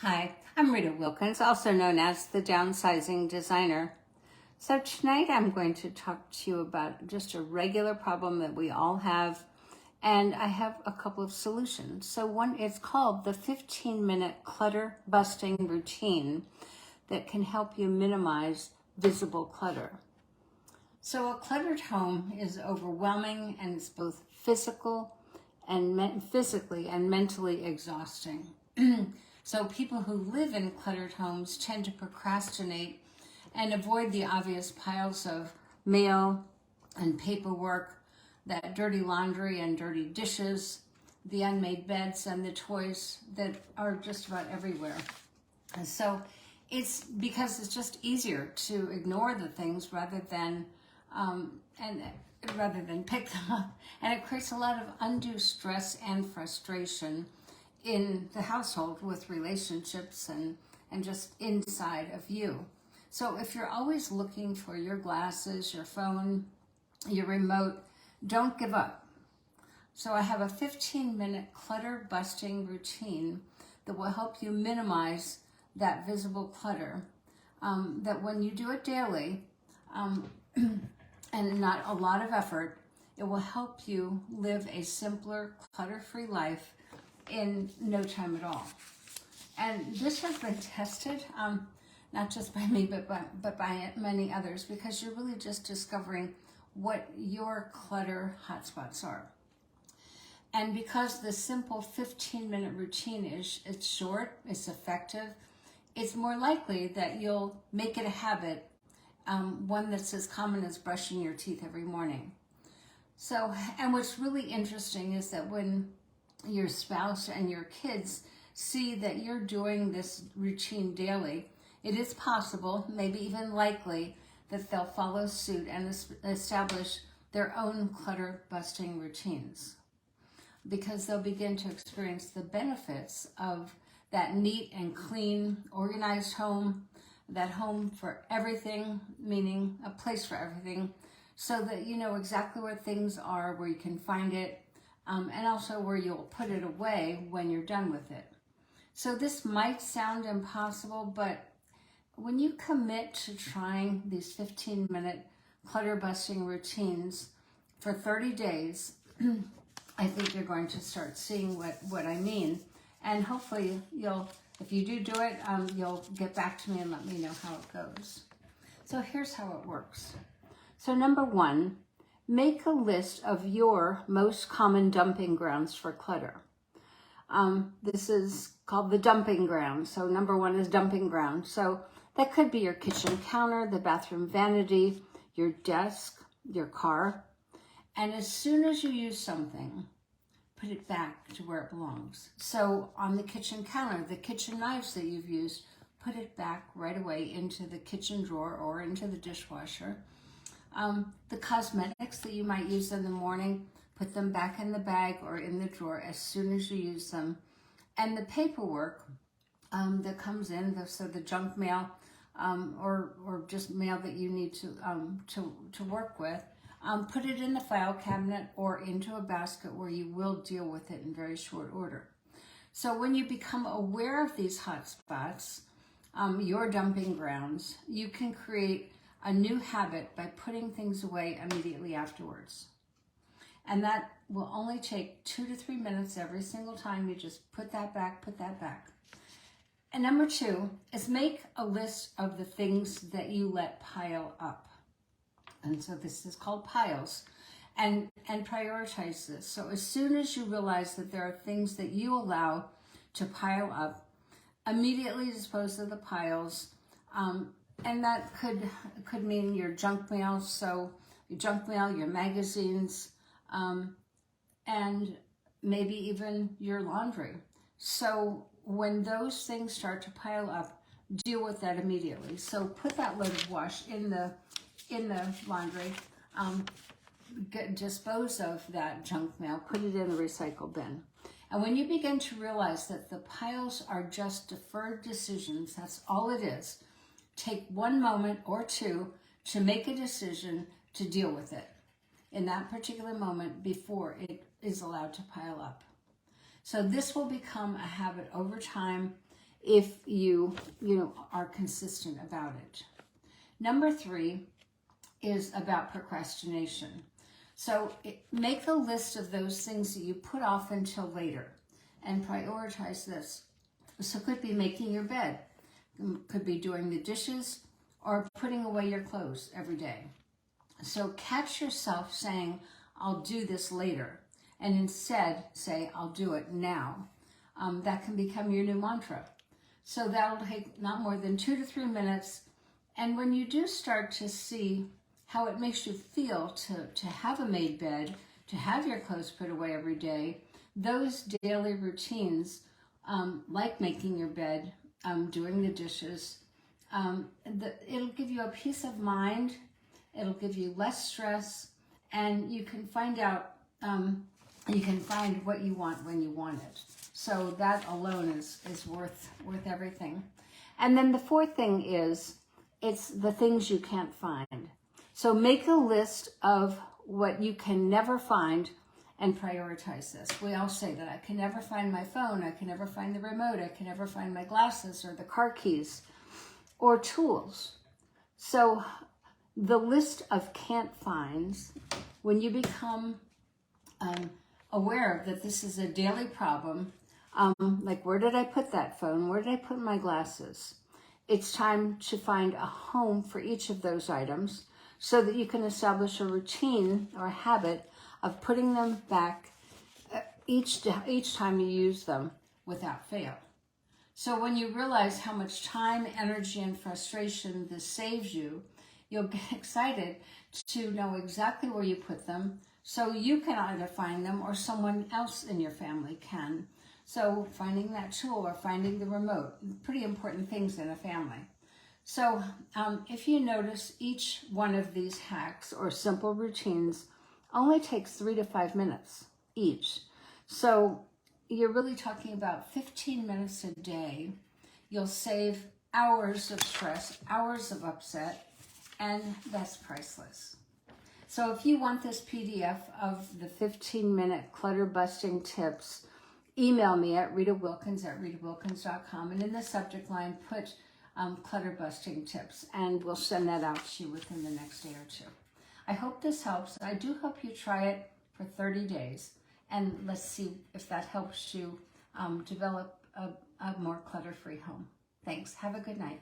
Hi, I'm Rita Wilkins, also known as the Downsizing Designer. So tonight I'm going to talk to you about just a regular problem that we all have, and I have a couple of solutions. So one is called the 15-minute clutter-busting routine that can help you minimize visible clutter. So a cluttered home is overwhelming, and it's both physically and mentally exhausting. So people who live in cluttered homes tend to procrastinate and avoid the obvious piles of mail and paperwork, that dirty laundry and dirty dishes, the unmade beds and the toys that are just about everywhere. And so it's because it's just easier to ignore the things rather than pick them up. And it creates a lot of undue stress and frustration in the household with relationships and just inside of you. So if you're always looking for your glasses, your phone, your remote, don't give up. So I have a 15-minute clutter busting routine that will help you minimize that visible clutter. That when you do it daily, and not a lot of effort, it will help you live a simpler, clutter-free life in no time at all. And this has been tested, not just by me, but by many others, because you're really just discovering what your clutter hotspots are. And because the simple 15-minute routine it's short, it's effective, it's more likely that you'll make it a habit, one that's as common as brushing your teeth every morning. So, and what's really interesting is that when your spouse and your kids see that you're doing this routine daily, it is possible, maybe even likely, that they'll follow suit and establish their own clutter-busting routines, because they'll begin to experience the benefits of that neat and clean, organized home, that home for everything, meaning a place for everything, so that you know exactly where things are, where you can find it, and also where you'll put it away when you're done with it. So this might sound impossible, but when you commit to trying these 15-minute clutter-busting routines for 30 days, I think you're going to start seeing what I mean. And hopefully if you do it, you'll get back to me and let me know how it goes. So here's how it works. So number one, make a list of your most common dumping grounds for clutter. This is called the dumping ground. So number one is dumping ground. So that could be your kitchen counter, the bathroom vanity, your desk, your car. And as soon as you use something, put it back to where it belongs. So on the kitchen counter, the kitchen knives that you've used, put it back right away into the kitchen drawer or into the dishwasher. The cosmetics that you might use in the morning, put them back in the bag or in the drawer as soon as you use them. And the paperwork that comes in, so the junk mail or just mail that you need to work with, put it in the file cabinet or into a basket where you will deal with it in very short order. So when you become aware of these hotspots, your dumping grounds, you can create a new habit by putting things away immediately afterwards. And that will only take 2 to 3 minutes every single time you just put that back. And number two is make a list of the things that you let pile up. And so this is called piles. And prioritize this. So as soon as you realize that there are things that you allow to pile up, immediately dispose of the piles. And that could mean your junk mail, so your junk mail, your magazines, and maybe even your laundry. So when those things start to pile up, deal with that immediately. So put that load of wash in the laundry, dispose of that junk mail, put it in the recycle bin. And when you begin to realize that the piles are just deferred decisions, that's all it is, take 1 moment or 2 to make a decision to deal with it in that particular moment before it is allowed to pile up. So this will become a habit over time. if you are consistent about it. Number 3 is about procrastination. So make a list of those things that you put off until later and prioritize this. So it could be making your bed, could be doing the dishes, or putting away your clothes every day. So catch yourself saying, I'll do this later, and instead say, I'll do it now. That can become your new mantra. So that'll take not more than 2 to 3 minutes. And when you do start to see how it makes you feel to have a made bed, to have your clothes put away every day, those daily routines, like making your bed, doing the dishes, it'll give you a peace of mind, it'll give you less stress, and you can find out, you can find what you want when you want it. So that alone is worth everything. And then the 4th thing is, it's the things you can't find. So make a list of what you can never find and prioritize this. We all say that I can never find my phone, I can never find the remote, I can never find my glasses or the car keys or tools. So the list of can't finds, when you become aware that this is a daily problem, like where did I put that phone? Where did I put my glasses? It's time to find a home for each of those items so that you can establish a routine or a habit of putting them back each time you use them without fail. So when you realize how much time, energy, and frustration this saves you, you'll get excited to know exactly where you put them so you can either find them or someone else in your family can. So finding that tool or finding the remote, pretty important things in a family. So if you notice, each one of these hacks or simple routines only takes 3 to 5 minutes each. So you're really talking about 15 minutes a day. You'll save hours of stress, hours of upset, and that's priceless. So if you want this PDF of the 15-minute clutter-busting tips, email me at ritawilkins@ritawilkins.com, and in the subject line put clutter-busting tips, and we'll send that out to you within the next day or 2. I hope this helps. I do hope you try it for 30 days, and let's see if that helps you develop a more clutter-free home. Thanks. Have a good night.